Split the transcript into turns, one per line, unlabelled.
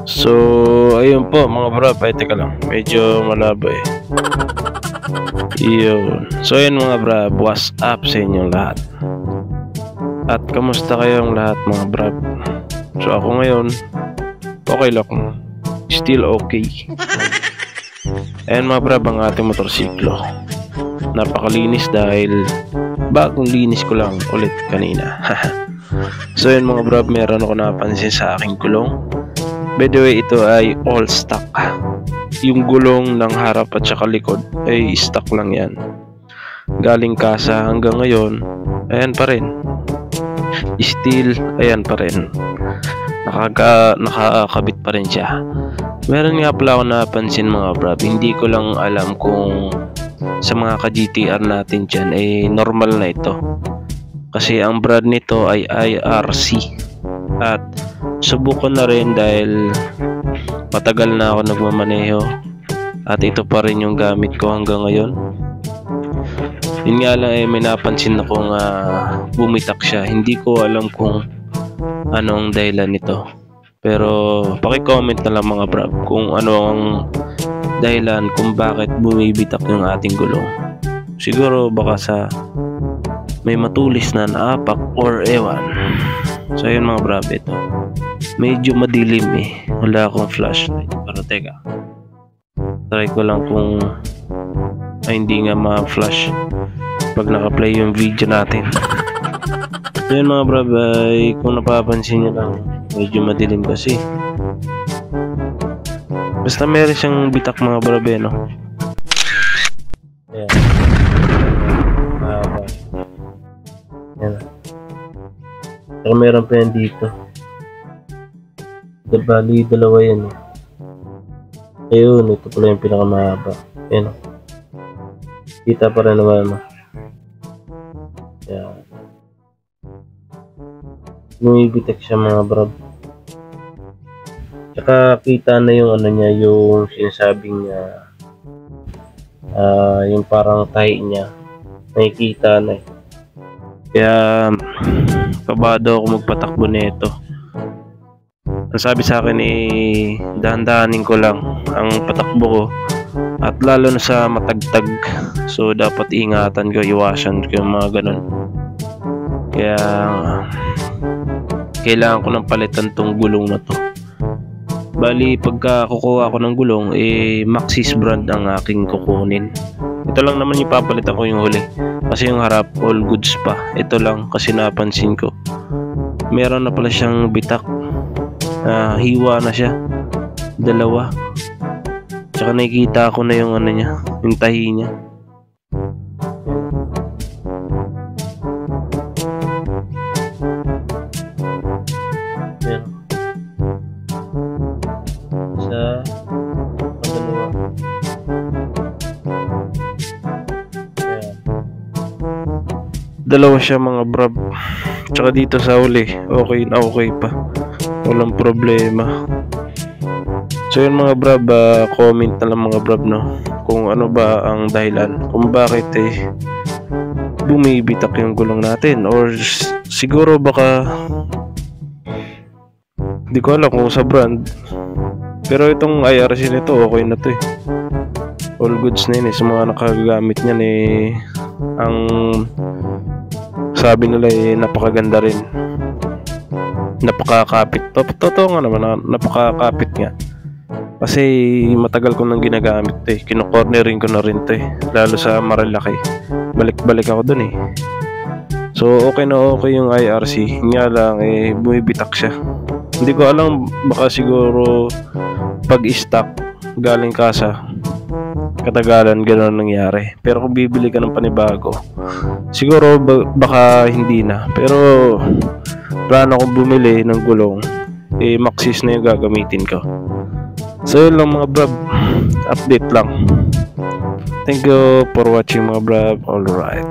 So, ayun po mga brab, ay teka lang, medyo malabo eh. Yun. So ayun mga brab, what's up sa inyong lahat? At kamusta kayong lahat mga brab? So ako ngayon, okay lang, still okay. Ayan mga brab, ang ating motorsiklo, napakalinis dahil bagong linis ko lang ulit kanina. So yun mga brab, meron ako napansin sa aking gulong. By the way, ito ay all stock. Yung gulong ng harap at saka likod ay stock lang yan. Galing kasa hanggang ngayon, ayan pa rin. Still, ayan pa rin. Nakakabit pa rin siya. Meron nga pala ako napansin mga brab, hindi ko lang alam kung sa mga ka-GTR natin dyan ay normal na ito. Kasi ang brand nito ay IRC. At subukan na rin dahil matagal na ako nagmamaneho at ito pa rin yung gamit ko hanggang ngayon. Yun nga lang may napansin akong bumitak siya. Hindi ko alam kung anong dahilan nito, pero paki-comment na lang mga brab kung ano ang dahilan kung bakit bumibitak yung ating gulong. Siguro baka sa may matulis na naapak or ewan. So yun mga brab, ito medyo madilim eh, wala akong flashlight. Pero teka, try ko lang kung hindi nga ma-flash pag naka-play yung video natin. So yun mga brab, ay kung napapansin nyo lang, medyo madilim kasi. Basta meron siyang bitak mga brab eh, no? Ayan. Ayan. Saka meron pa yan dito. Bali, dalawa yan eh. Ayun, ito pala yung pinakamahaba. Ayan. Kita pa rin naman, no? Ayan. Bumibitak siya mga brab. Tsaka kita na yung ano niya, yung sinasabing yung parang tahi niya. Nakikita na eh. Kaya kabado ako magpatakbo nito. Ang sabi sa akin eh, dahan-dahanin ko lang ang patakbo ko, at lalo na sa matagtag. So dapat ingatan ko, iwasan ko yung mga ganun. Kaya kailangan ko ng palitan tong gulong na to. Bali, pagka kukuha ko ng gulong eh, Maxxis brand ang aking kukunin. Ito lang naman yung papalitan ko yung huli, kasi yung harap all goods pa. Ito lang kasi napansin ko meron na pala siyang bitak. Hiwa na siya, dalawa. Tsaka nakikita ko na yung ano niya, yung tahi niya. Ayan. Isa, dalawa. Ayan. Dalawa siya mga brab. Tsaka dito sa uli, okay na okay pa, walang problema. So yun mga brab, comment na lang mga brab, no, kung ano ba ang dahilan kung bakit eh bumibitak yung gulong natin. Or siguro baka di ko alam kung sa brand, pero itong IRC nito okay na to eh. All goods na yun eh. Sa mga nakagamit niyan eh, ang sabi nila eh, napakaganda rin, napakakapit. Totoo nga naman, napakakapit nga. Kasi matagal ko nang ginagamit to eh. Kino-cornering ko na rin to eh, lalo sa Marilaki. Balik-balik ako dun eh. So okay na okay yung IRC. Nga lang eh, bumibitak siya. Hindi ko alam, baka siguro pag-stock galing kasa, katagalan gano'n nangyari. Pero kung bibili ka ng panibago, siguro baka hindi na. Pero plano kong bumili ng gulong eh, Maxxis na yung gagamitin ko. So yun lang mga brab, update lang. Thank you for watching mga brab. Alright.